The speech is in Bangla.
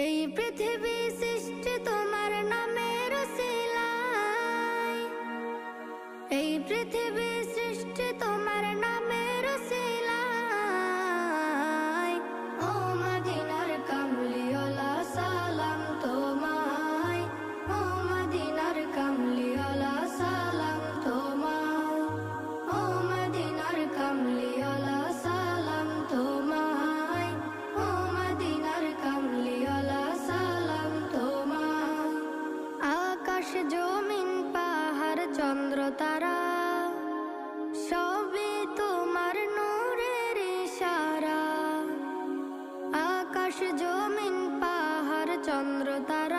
এই পৃথিবী সৃষ্টি তোমার নামের উসিলায়, এই পৃথিবী সৃষ্টি তোমার নামের উসিলায়। ও মদিনার কামলিওয়ালা সালাম তোমায়, ও মদিনার কামলিওয়ালা সালাম তোমায়, ও মদিনার কামলিওয়ালা সালাম তোমায়, ও মদিনার কামলিওয়ালা সালাম তোমায়। আকাশ জমিন পাহাড় চন্দ্র তারা সবই তোমার নূরের ইশারা। আকাশ জমিন পাহাড় চন্দ্র তারা